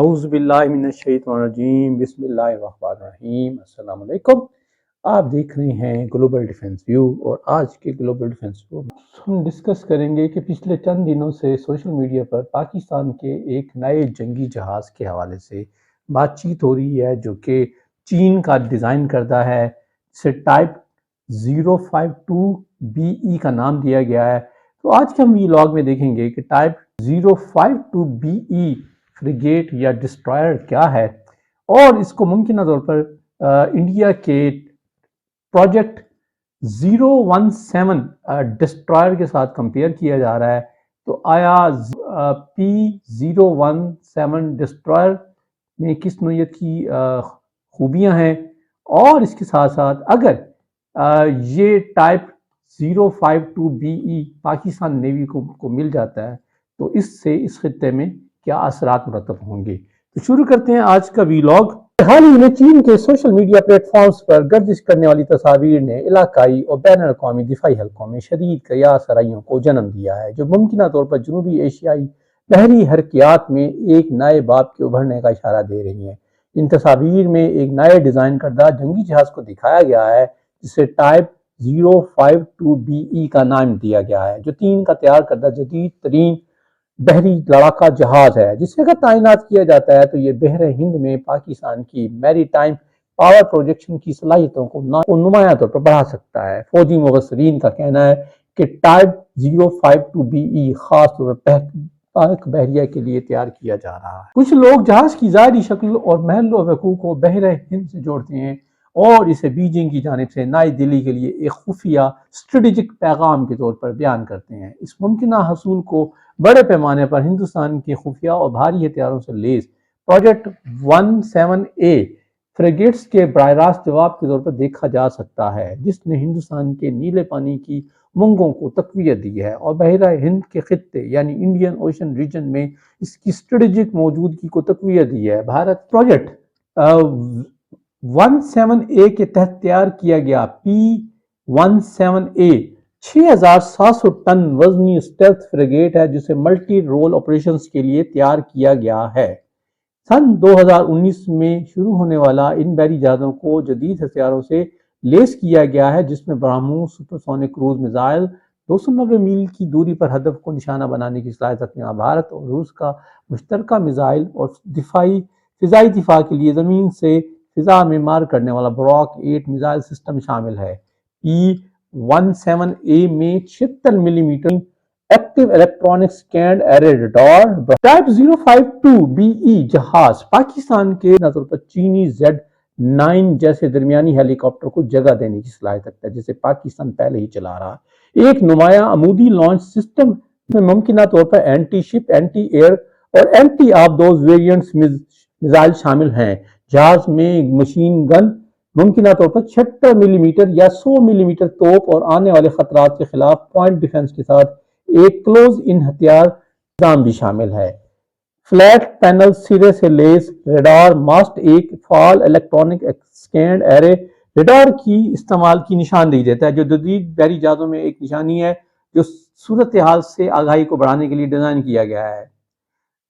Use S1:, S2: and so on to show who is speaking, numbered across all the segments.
S1: اعوذ باللہ من الشیطان الرجیم بسم اللہ الرحمن الرحیم السلام علیکم۔ آپ دیکھ رہے ہیں گلوبل ڈیفنس ویو، اور آج کے گلوبل ڈیفنس ویو میں ہم ڈسکس کریں گے کہ پچھلے چند دنوں سے سوشل میڈیا پر پاکستان کے ایک نئے جنگی جہاز کے حوالے سے بات چیت ہو رہی ہے، جو کہ چین کا ڈیزائن کردہ ہے، جسے ٹائپ 052BE کا نام دیا گیا ہے۔ تو آج کے ہم ویلاگ میں دیکھیں گے کہ ٹائپ 052BE فریگیٹ یا ڈسٹرائر کیا ہے، اور اس کو ممکنہ طور پر انڈیا کے پروجیکٹ 017 ڈسٹرائر کے ساتھ کمپیئر کیا جا رہا ہے۔ تو آیا P017 ڈسٹرائر میں کس نوعیت کی خوبیاں ہیں، اور اس کے ساتھ ساتھ اگر یہ ٹائپ 052BE پاکستان نیوی کو مل جاتا ہے تو اس سے اس خطے میں کیا اثرات مرتب ہوں گے۔ تو شروع کرتے ہیں آج کا ویلاگ۔ حال ہی میں چین کے سوشل میڈیا پلیٹ فارمز پر گردش کرنے والی تصاویر نے علاقائی اور بین الاقوامی دفاعی حلقوں میں شدید قیاس آرائیوں کو جنم دیا ہے، جو ممکنہ طور پر جنوبی ایشیائی بحری حرکیات میں ایک نئے باب کے ابھرنے کا اشارہ دے رہی ہیں۔ ان تصاویر میں ایک نئے ڈیزائن کردہ جنگی جہاز کو دکھایا گیا ہے، جسے ٹائپ 052BE کا نام دیا گیا ہے، جو چین کا تیار کردہ جدید ترین بحری لڑاکا جہاز ہے، جسے اگر تعینات کیا جاتا ہے تو یہ بحر ہند میں پاکستان کی میری ٹائم پاور پروجیکشن کی صلاحیتوں کو نمایاں طور پر بڑھا سکتا ہے۔ فوجی مبصرین کا کہنا ہے کہ ٹائپ 052BE خاص طور پر پاک بحریہ کے لیے تیار کیا جا رہا ہے۔ کچھ لوگ جہاز کی ظاہری شکل اور محل وقوع کو بحر ہند سے جوڑتے ہیں اور اسے بیجنگ کی جانب سے نئی دہلی کے لیے ایک خفیہ اسٹریٹجک پیغام کے طور پر بیان کرتے ہیں۔ اس ممکنہ حصول کو بڑے پیمانے پر ہندوستان کے خفیہ اور بھاری ہتھیاروں سے لیس پروجیکٹ 17A فریگیٹس کے براہ راست جواب کے طور پر دیکھا جا سکتا ہے، جس نے ہندوستان کے نیلے پانی کی منگوں کو تقویت دی ہے اور بحیرہ ہند کے خطے یعنی انڈین اوشن ریجن میں اس کی اسٹریٹجک موجودگی کو تقویت دی ہے۔ بھارت پروجیکٹ 17A کے تحت تیار کیا گیا P17A 6700 ٹن وزنی اسٹیلتھ فریگیٹ ہے، جسے ملٹی رول آپریشنز کے لیے تیار کیا گیا ہے۔ سن 2019 میں شروع ہونے والا ان بحری جہازوں کو جدید ہتھیاروں سے لیس کیا گیا ہے، جس میں BrahMos super sonic cruise missile 290 میل کی دوری پر ہدف کو نشانہ بنانے کی صلاحیت رکھنے والا بھارت اور روس کا مشترکہ میزائل اور فضائی دفاع کے لیے زمین سے فضا میں مار کرنے والا براک 8 میزائل سسٹم شامل ہے۔ P17A میں 76 millimetre active electronic scanned array radar type 052BE جہاز پاکستان کے طور پر چینی Z9 جیسے درمیانی ہیلی کاپٹر کو جگہ دینے کی صلاحیت رکھتا ہے، جسے پاکستان پہلے ہی چلا رہا ہے۔ ایک نمایاں عمودی لانچ سسٹم میں ممکنہ طور پر اینٹی شپ، اینٹی ایئر اور اینٹی آبدوز ویریئنٹس میزائل شامل ہیں۔ جہاز میں مشین گن ممکنہ طور پر 76 ملی میٹر یا 100 ملی میٹر توپ اور آنے والے خطرات کے خلاف پوائنٹ ڈیفنس کے ساتھ ایک کلوز ان ہتھیار نظام بھی شامل ہے۔ فلیٹ پینل سرے سے لیس ریڈار ماسٹ ایک فعال الیکٹرونک سکینڈ ایرے ریڈار کی استعمال کی نشاندہی دیتا ہے، جو جدید بحری جہازوں میں ایک نشانی ہے جو صورتحال سے آگاہی کو بڑھانے کے لیے ڈیزائن کیا گیا ہے۔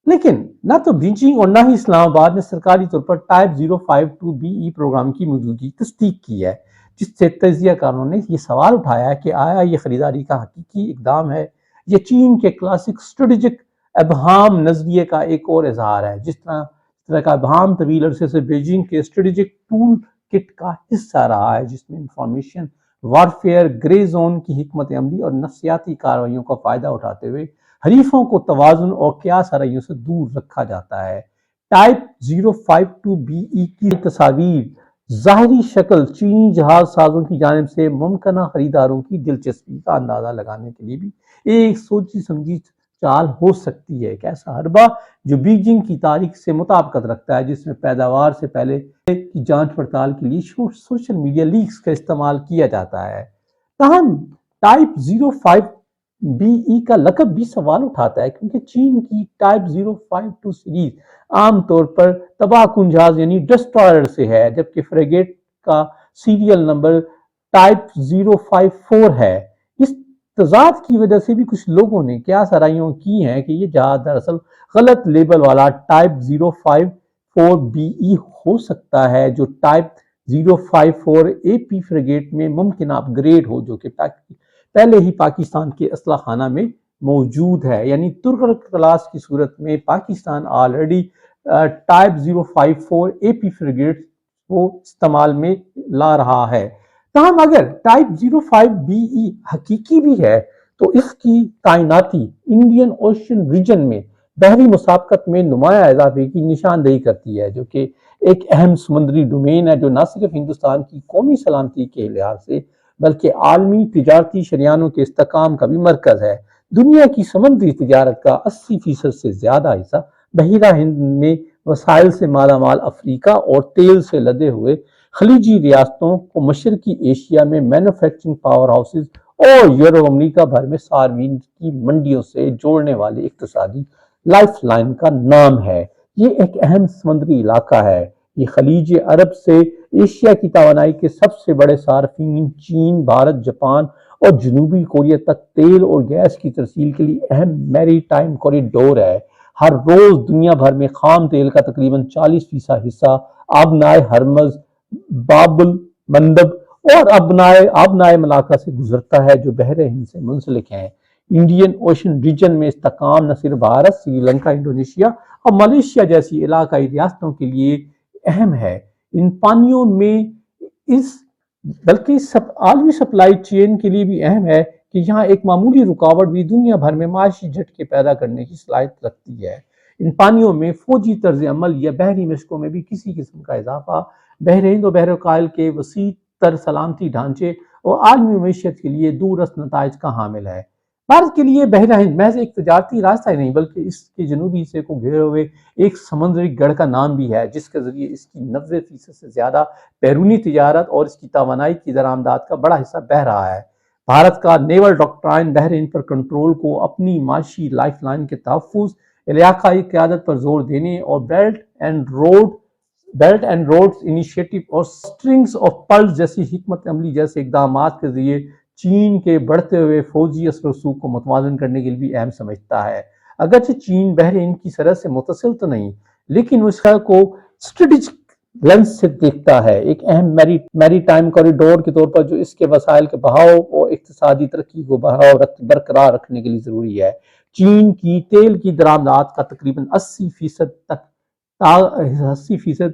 S1: لیکن نہ تو بیجنگ اور نہ ہی اسلام آباد نے سرکاری طور پر ٹائپ 052BE پروگرام کی موجودگی تصدیق کی ہے، جس سے تجزیہ کاروں نے یہ سوال اٹھایا ہے کہ آیا یہ خریداری کا حقیقی اقدام ہے یا چین کے کلاسک اسٹریٹجک ابہام نظریے کا ایک اور اظہار ہے۔ جس طرح کا ابہام طویل عرصے سے بیجنگ کے اسٹریٹجک ٹول کٹ کا حصہ رہا ہے، جس میں انفارمیشن وارفیئر، گرے زون کی حکمت عملی اور نفسیاتی کارروائیوں کا فائدہ اٹھاتے ہوئے حریفوں کو توازن اور قیاس آرائیوں سے دور رکھا جاتا ہے۔ ٹائپ 052BE کی تصاویر ظاہری شکل چینی جہاز سازوں کی جانب سے ممکنہ خریداروں کی دلچسپی کا اندازہ لگانے کے لیے بھی ایک سوچی سمجھی چال ہو سکتی ہے۔ ایک ایسا حربہ جو بیجنگ کی تاریخ سے مطابقت رکھتا ہے، جس میں پیداوار سے پہلے کی جانچ پڑتال کے لیے سوشل میڈیا لیکس کا استعمال کیا جاتا ہے۔ تاہم ٹائپ 052BE کا لقب بھی سوال اٹھاتا ہے، کیونکہ چین کی ٹائپ 052 سیریز عام طور پر تباہ کن جہاز یعنی ڈسٹرائر سے ہے، جبکہ فریگیٹ کا سیریل نمبر ٹائپ 054 ہے۔ اس تضاد کی وجہ سے بھی کچھ لوگوں نے کیا سرائیوں کی ہیں کہ یہ جہاز دراصل غلط لیبل والا ٹائپ 054 بی ای ہو سکتا ہے، جو ٹائپ 054 اے پی فریگیٹ میں ممکنہ اپ گریڈ ہو، جو کہ پہلے ہی پاکستان کے اسلحہ خانہ میں موجود ہے۔ یعنی ترک کلاس کی صورت میں پاکستان آلریڈی ٹائپ 054 اے پی فریگیٹ کو استعمال میں لا رہا ہے۔ تاہم اگر ٹائپ 05 بی ای حقیقی بھی ہے تو اس کی تعیناتی انڈین اوشن ریجن میں بحری مسابقت میں نمایاں اضافے کی نشاندہی کرتی ہے، جو کہ ایک اہم سمندری ڈومین ہے جو نہ صرف ہندوستان کی قومی سلامتی کے لحاظ سے بلکہ عالمی تجارتی شریانوں کے استحکام کا بھی مرکز ہے۔ دنیا کی سمندری تجارت کا 80% سے زیادہ حصہ بحیرہ ہند میں وسائل سے مالا مال افریقہ اور تیل سے لدے ہوئے خلیجی ریاستوں کو مشرقی ایشیا میں مینوفیکچرنگ پاور ہاؤسز اور یورپ امریکہ بھر میں صارفین کی منڈیوں سے جوڑنے والے اقتصادی لائف لائن کا نام ہے۔ یہ ایک اہم سمندری علاقہ ہے۔ یہ خلیج عرب سے ایشیا کی توانائی کے سب سے بڑے صارفین چین، بھارت، جاپان اور جنوبی کوریا تک تیل اور گیس کی ترسیل کے لیے اہم میری ٹائم کوریڈور ہے۔ ہر روز دنیا بھر میں خام تیل کا تقریباً 40% حصہ آبنائے ہرمز، باب المندب اور آبنائے ملاقہ سے گزرتا ہے، جو بحر ہند سے منسلک ہیں۔ انڈین اوشن ریجن میں استحکام نہ صرف بھارت، سری لنکا، انڈونیشیا اور ملیشیا جیسی علاقائی ریاستوں کے لیے اہم ہے، ان پانیوں میں بلکہ عالمی سپلائی چین کے لیے بھی اہم ہے کہ یہاں ایک معمولی رکاوٹ بھی دنیا بھر میں معاشی جھٹکے پیدا کرنے کی صلاحیت رکھتی ہے۔ ان پانیوں میں فوجی طرز عمل یا بحری مشقوں میں بھی کسی قسم کا اضافہ بحر ہند اور بحر الکاہل کے وسیع تر سلامتی ڈھانچے اور عالمی معیشت کے لیے دوررس نتائج کا حامل ہے۔ بھارت کے لیے بحر ہند محض ایک تجارتی راستہ ہی نہیں بلکہ اس کے جنوبی حصے کو گھیرے ہوئے ایک سمندری گڑھ کا نام بھی ہے، جس کے ذریعے اس کی 90% سے زیادہ بیرونی تجارت اور اس کی توانائی کی درآمدات کا بڑا حصہ بہہ رہا ہے۔ بھارت کا نیول ڈاکٹرائن بحر ہند پر کنٹرول کو اپنی معاشی لائف لائن کے تحفظ، علاقائی قیادت پر زور دینے اور بیلٹ اینڈ روڈز انیشیٹو اور اسٹرنگز آف پرلز جیسی حکمت عملی جیسے اقدامات کے ذریعے چین کے بڑھتے ہوئے فوجی اثر و رسوخ کو متوازن کرنے کے لیے بھی اہم سمجھتا ہے۔ اگرچہ چین بحر ہند کی سرحد سے متصل تو نہیں، لیکن اس کو اسٹریٹجک لینس سے دیکھتا ہے، ایک اہم میری ٹائم کوریڈور کے طور پر جو اس کے وسائل کے بہاؤ اور اقتصادی ترقی کو برقرار رکھنے کے لیے ضروری ہے۔ چین کی تیل کی درآمدات کا تقریباً 80%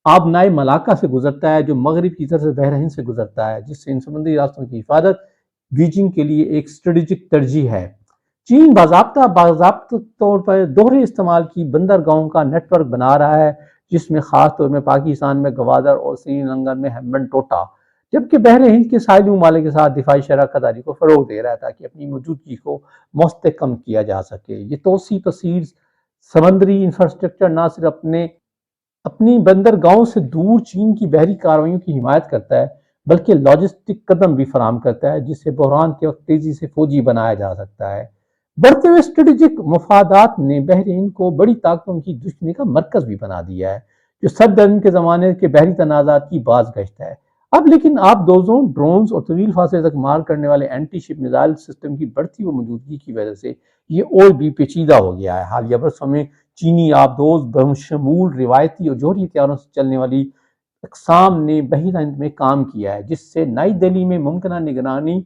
S1: آبنائے ملاقہ سے گزرتا ہے، جو مغرب کی طرف سے بحر ہند سے گزرتا ہے، جس سے ان سمندری راستوں کی حفاظت بیجنگ کے لیے ایک اسٹریٹجک ترجیح ہے۔ چین باضابطہ طور پر دوہرے استعمال کی بندرگاہوں کا نیٹ ورک بنا رہا ہے، جس میں خاص طور میں پاکستان میں گوادر اور سری لنکا میں ہیمبن ٹوٹا، جبکہ بحر ہند کے ساحلی ممالک کے ساتھ دفاعی شراکت داری کو فروغ دے رہا ہے تاکہ اپنی موجودگی کو مستحکم کیا جا سکے۔ یہ توسیع پذیر سمندری انفراسٹرکچر نہ صرف اپنی بندرگاہوں سے دور چین کی بحری کارروائیوں کی حمایت کرتا ہے بلکہ لاجسٹک قدم بھی فراہم کرتا ہے، جس سے بحران کے وقت تیزی سے فوجی بنایا جا سکتا ہے۔ بڑھتے ہوئے اسٹریٹجک مفادات نے بحر ہند کو بڑی طاقتوں کی دشمنی کا مرکز بھی بنا دیا ہے، جو صدر کے زمانے کے بحری تنازعات کی باز گشت ہے۔ اب لیکن آبدوزوں، ڈرونز اور طویل فاصلے تک مار کرنے والے اینٹی شپ میزائل سسٹم کی بڑھتی ہوئی موجودگی کی وجہ سے یہ اور بھی پیچیدہ ہو گیا ہے۔ حالیہ برسوں میں چینی آبدوز بشمول روایتی اور جوہری ہتھیاروں سے چلنے والی اقسام نے بحیرہ ہند میں کام کیا ہے، جس سے نئی دہلی میں ممکنہ نگرانی،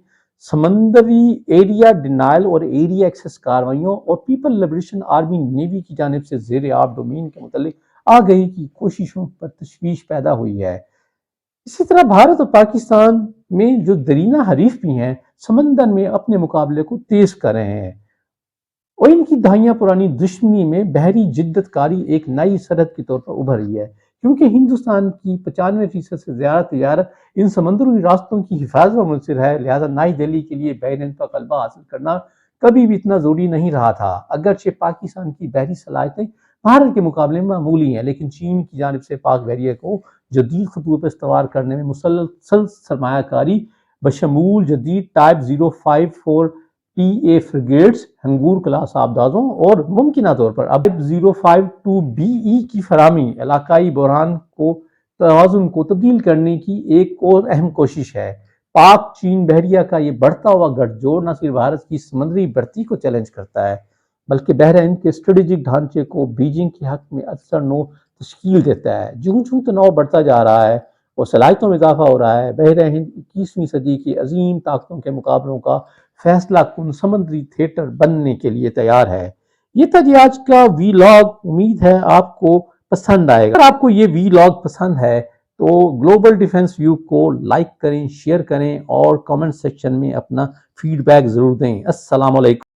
S1: سمندری ایریا ڈینائل اور ایریا ایکسس کارروائیوں اور پیپل لبریشن آرمی نیوی کی جانب سے زیر آب ڈومین کے متعلق آگہی کی کوششوں پر تشویش پیدا ہوئی ہے۔ اسی طرح بھارت اور پاکستان میں جو درینہ حریف بھی ہیں، سمندر میں اپنے مقابلے کو تیز کر رہے ہیں اور ان کی دہائیاں پرانی دشمنی میں بحری جدت کاری ایک نئی سرحد کے طور پر ابھر رہی ہے، کیونکہ ہندوستان کی 95% سے زیادہ تجارت ان سمندری راستوں کی حفاظت پر منحصر ہے، لہذا نئی دہلی کے لیے بحر ہند پر غلبہ حاصل کرنا کبھی بھی اتنا ضروری نہیں رہا تھا۔ اگرچہ پاکستان کی بحری صلاحیتیں بھارت کے مقابلے میں معمولی ہیں، لیکن چین کی جانب سے پاک بحریہ کو جدید خطوط پر استوار کرنے میں مسلسل سرمایہ کاری بشمول جدید ٹائپ 054 پی اے فریگیٹس، ہنگور کلاس آبدازوں اور ممکنہ طور پر اب 052 بی ای کی فراہمی علاقائی بحران کو توازن کو تبدیل کرنے کی ایک اور اہم کوشش ہے۔ پاک چین بحریہ کا یہ بڑھتا ہوا گٹھ جوڑ نہ صرف بھارت کی سمندری برتی کو چیلنج کرتا ہے بلکہ بحر ہند کے اسٹریٹجک ڈھانچے کو بیجنگ کے حق میں اثر نو تشکیل دیتا ہے۔ جوں جوں تناؤ بڑھتا جا رہا ہے اور صلاحیتوں میں اضافہ ہو رہا ہے، بحر ہند 21ویں صدی کی عظیم طاقتوں کے مقابلوں کا فیصلہ کن سمندری تھیٹر بننے کے لیے تیار ہے۔ یہ تھا جی آج کا وی لاگ، امید ہے آپ کو پسند آئے گا۔ اگر آپ کو یہ وی لاگ پسند ہے تو گلوبل ڈیفنس ویو کو لائک کریں، شیئر کریں اور کامنٹ سیکشن میں اپنا فیڈ بیک ضرور دیں۔ السلام علیکم۔